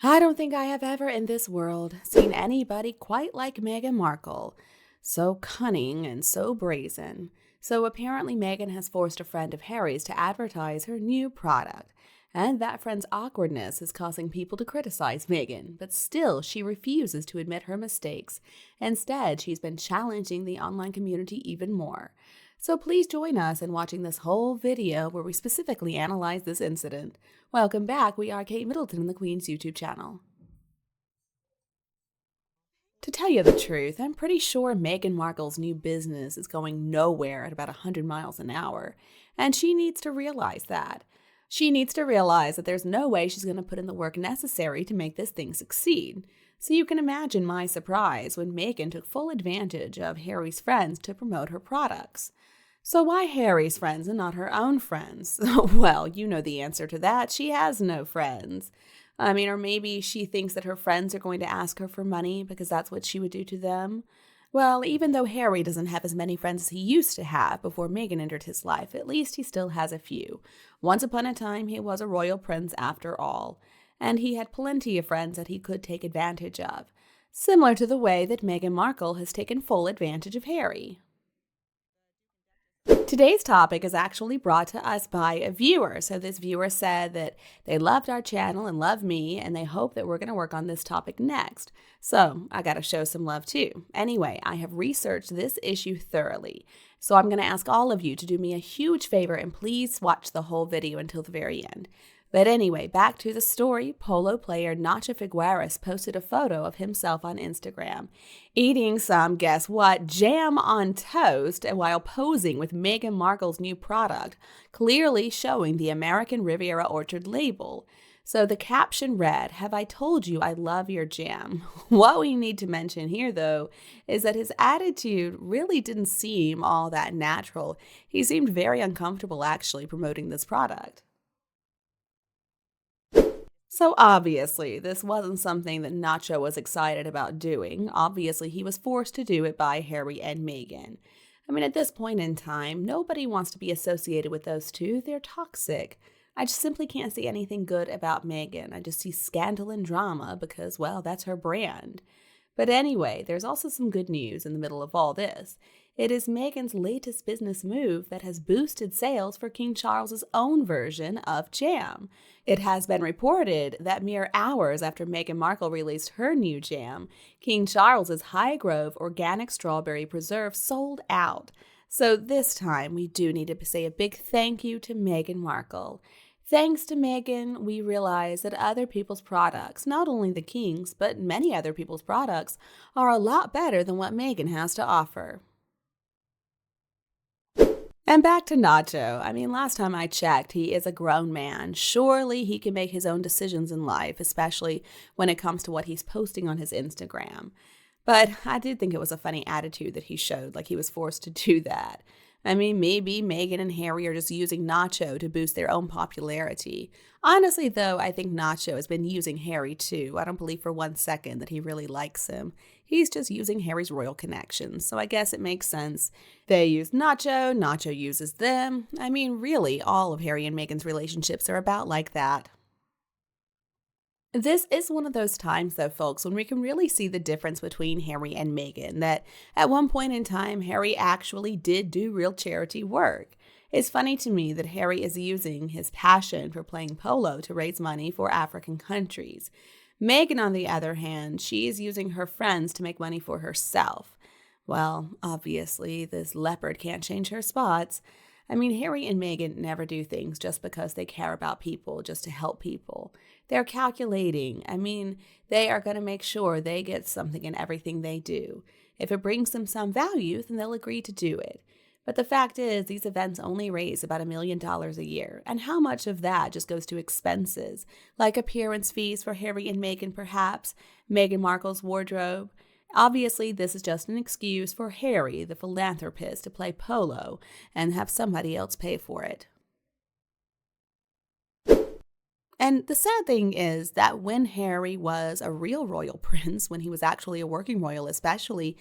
I don't think I have ever in this world seen anybody quite like Meghan Markle. So cunning and so brazen. So apparently, Meghan has forced a friend of Harry's to advertise her new product. And that friend's awkwardness is causing people to criticize Meghan, but still she refuses to admit her mistakes. Instead, she's been challenging the online community even more. So please join us in watching this whole video where we specifically analyze this incident. Welcome back, we are Kate Middleton and the Queen's YouTube channel. To tell you the truth, I'm pretty sure Meghan Markle's new business is going nowhere at about 100 miles an hour, and she needs to realize that. She needs to realize that there's no way she's going to put in the work necessary to make this thing succeed. So you can imagine my surprise when Meghan took full advantage of Harry's friends to promote her products. So why Harry's friends and not her own friends? Well, you know the answer to that. She has no friends. Or maybe she thinks that her friends are going to ask her for money because that's what she would do to them. Well, even though Harry doesn't have as many friends as he used to have before Meghan entered his life, at least he still has a few. Once upon a time, he was a royal prince after all, and he had plenty of friends that he could take advantage of, similar to the way that Meghan Markle has taken full advantage of Harry. Today's topic is actually brought to us by a viewer. So this viewer said that they loved our channel and love me, and they hope that we're going to work on this topic next. So I got to show some love too. Anyway, I have researched this issue thoroughly. So I'm going to ask all of you to do me a huge favor and please watch the whole video until the very end. But anyway, back to the story. Polo player Nacho Figueres posted a photo of himself on Instagram, eating some, guess what, jam on toast while posing with Meghan Markle's new product, clearly showing the American Riviera Orchard label. So the caption read, "Have I told you I love your jam?" What we need to mention here, though, is that his attitude really didn't seem all that natural. He seemed very uncomfortable actually promoting this product. So obviously, this wasn't something that Nacho was excited about doing. Obviously, he was forced to do it by Harry and Meghan. At this point in time, nobody wants to be associated with those two. They're toxic. I just simply can't see anything good about Meghan. I just see scandal and drama because, well, that's her brand. But anyway, there's also some good news in the middle of all this. It is Meghan's latest business move that has boosted sales for King Charles's own version of jam. It has been reported that mere hours after Meghan Markle released her new jam, King Charles's High Grove organic strawberry preserve sold out. So this time, we do need to say a big thank you to Meghan Markle. Thanks to Meghan, we realize that other people's products, not only the King's, but many other people's products, are a lot better than what Meghan has to offer. And back to Nacho. Last time I checked, he is a grown man. Surely he can make his own decisions in life, especially when it comes to what he's posting on his Instagram. But I did think it was a funny attitude that he showed, like he was forced to do that. Maybe Meghan and Harry are just using Nacho to boost their own popularity. Honestly, though, I think Nacho has been using Harry too. I don't believe for 1 second that he really likes him. He's just using Harry's royal connections, so I guess it makes sense. They use Nacho, Nacho uses them. Really, all of Harry and Meghan's relationships are about like that. This is one of those times, though, folks, when we can really see the difference between Harry and Meghan, that at one point in time, Harry actually did do real charity work. It's funny to me that Harry is using his passion for playing polo to raise money for African countries. Meghan, on the other hand, she is using her friends to make money for herself. Well, obviously, this leopard can't change her spots. Harry and Meghan never do things just because they care about people, just to help people. They're calculating. They are going to make sure they get something in everything they do. If it brings them some value, then they'll agree to do it. But the fact is, these events only raise about $1 million a year. And how much of that just goes to expenses, like appearance fees for Harry and Meghan, perhaps, Meghan Markle's wardrobe? Obviously, this is just an excuse for Harry, the philanthropist, to play polo and have somebody else pay for it. And the sad thing is that when Harry was a real royal prince, when he was actually a working royal especially,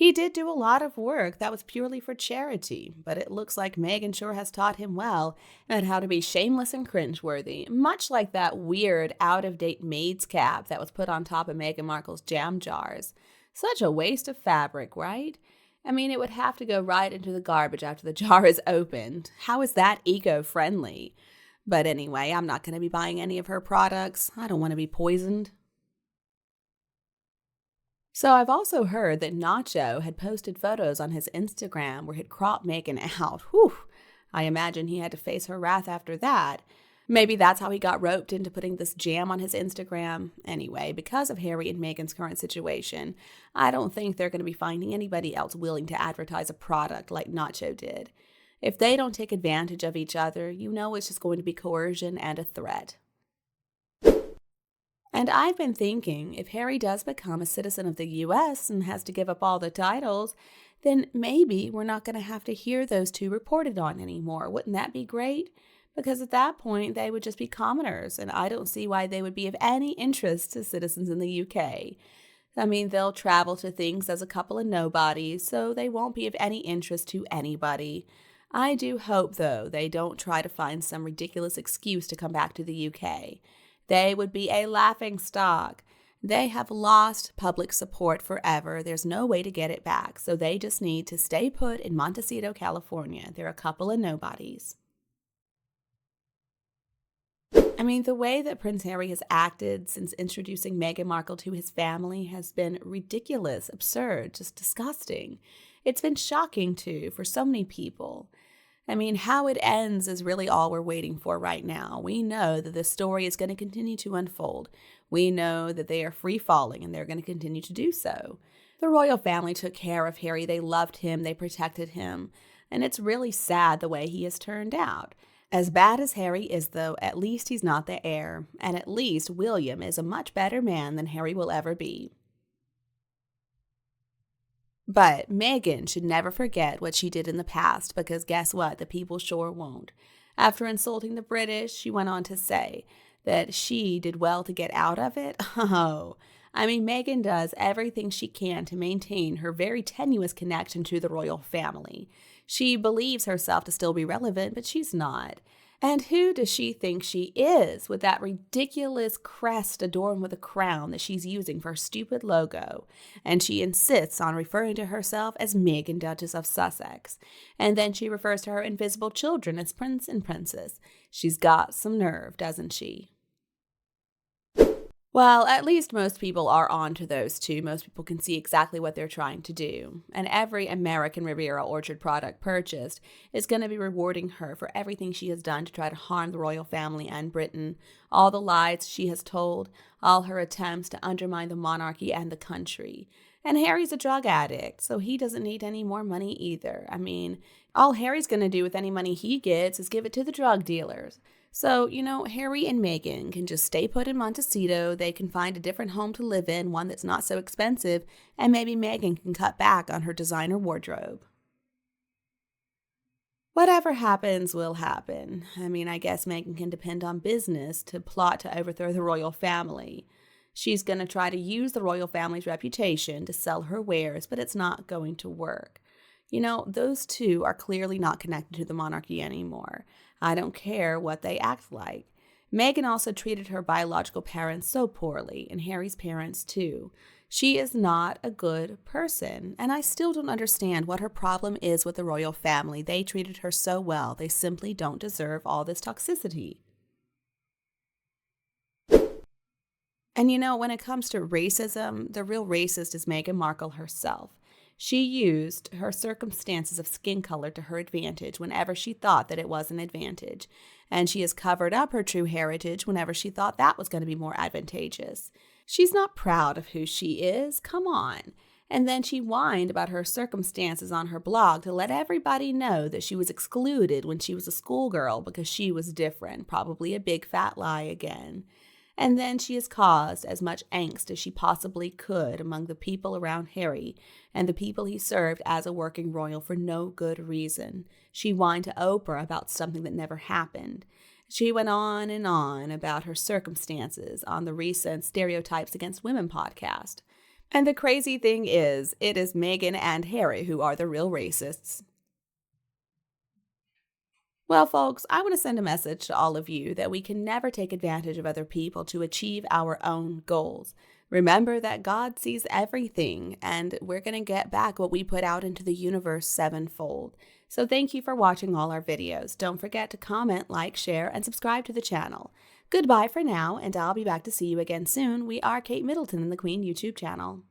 He did do a lot of work that was purely for charity, but it looks like Meghan sure has taught him well at how to be shameless and cringeworthy, much like that weird, out-of-date maid's cap that was put on top of Meghan Markle's jam jars. Such a waste of fabric, right? I mean, it would have to go right into the garbage after the jar is opened. How is that eco-friendly? But anyway, I'm not going to be buying any of her products. I don't want to be poisoned. So I've also heard that Nacho had posted photos on his Instagram where he'd cropped Meghan out. Whew! I imagine he had to face her wrath after that. Maybe that's how he got roped into putting this jam on his Instagram. Anyway, because of Harry and Meghan's current situation, I don't think they're going to be finding anybody else willing to advertise a product like Nacho did. If they don't take advantage of each other, you know it's just going to be coercion and a threat. And I've been thinking, if Harry does become a citizen of the US and has to give up all the titles, then maybe we're not going to have to hear those two reported on anymore. Wouldn't that be great? Because at that point, they would just be commoners, and I don't see why they would be of any interest to citizens in the UK. I mean, they'll travel to things as a couple of nobodies, so they won't be of any interest to anybody. I do hope, though, they don't try to find some ridiculous excuse to come back to the UK. They would be a laughingstock. They have lost public support forever. There's no way to get it back, so they just need to stay put in Montecito, California. They're a couple of nobodies. I mean, the way that Prince Harry has acted since introducing Meghan Markle to his family has been ridiculous, absurd, just disgusting. It's been shocking, too, for so many people. I mean, how it ends is really all we're waiting for right now. We know that this story is going to continue to unfold. We know that they are free-falling, and they're going to continue to do so. The royal family took care of Harry. They loved him. They protected him. And it's really sad the way he has turned out. As bad as Harry is, though, at least he's not the heir. And at least William is a much better man than Harry will ever be. But Meghan should never forget what she did in the past, because guess what? The people sure won't. After insulting the British, she went on to say that she did well to get out of it. Oh, I mean, Meghan does everything she can to maintain her very tenuous connection to the royal family. She believes herself to still be relevant, but she's not. And who does she think she is with that ridiculous crest adorned with a crown that she's using for her stupid logo? And she insists on referring to herself as Meghan, Duchess of Sussex. And then she refers to her invisible children as Prince and Princess. She's got some nerve, doesn't she? Well, at least most people are on to those two. Most people can see exactly what they're trying to do. And every American Riviera Orchard product purchased is going to be rewarding her for everything she has done to try to harm the royal family and Britain, all the lies she has told, all her attempts to undermine the monarchy and the country. And Harry's a drug addict, so he doesn't need any more money either. I mean, all Harry's going to do with any money he gets is give it to the drug dealers. So, Harry and Meghan can just stay put in Montecito. They can find a different home to live in, one that's not so expensive, and maybe Meghan can cut back on her designer wardrobe. Whatever happens will happen. I mean, I guess Meghan can depend on business to plot to overthrow the royal family. She's going to try to use the royal family's reputation to sell her wares, but it's not going to work. Those two are clearly not connected to the monarchy anymore. I don't care what they act like. Meghan also treated her biological parents so poorly, and Harry's parents too. She is not a good person, and I still don't understand what her problem is with the royal family. They treated her so well. They simply don't deserve all this toxicity. And when it comes to racism, the real racist is Meghan Markle herself. She used her circumstances of skin color to her advantage whenever she thought that it was an advantage, and she has covered up her true heritage whenever she thought that was going to be more advantageous. She's not proud of who she is, come on. And then she whined about her circumstances on her blog to let everybody know that she was excluded when she was a schoolgirl because she was different, probably a big fat lie again. And then she has caused as much angst as she possibly could among the people around Harry and the people he served as a working royal for no good reason. She whined to Oprah about something that never happened. She went on and on about her circumstances on the recent Stereotypes Against Women podcast. And the crazy thing is, it is Meghan and Harry who are the real racists. Well, folks, I want to send a message to all of you that we can never take advantage of other people to achieve our own goals. Remember that God sees everything, and we're going to get back what we put out into the universe sevenfold. So thank you for watching all our videos. Don't forget to comment, like, share, and subscribe to the channel. Goodbye for now, and I'll be back to see you again soon. We are Kate Middleton and the Queen YouTube channel.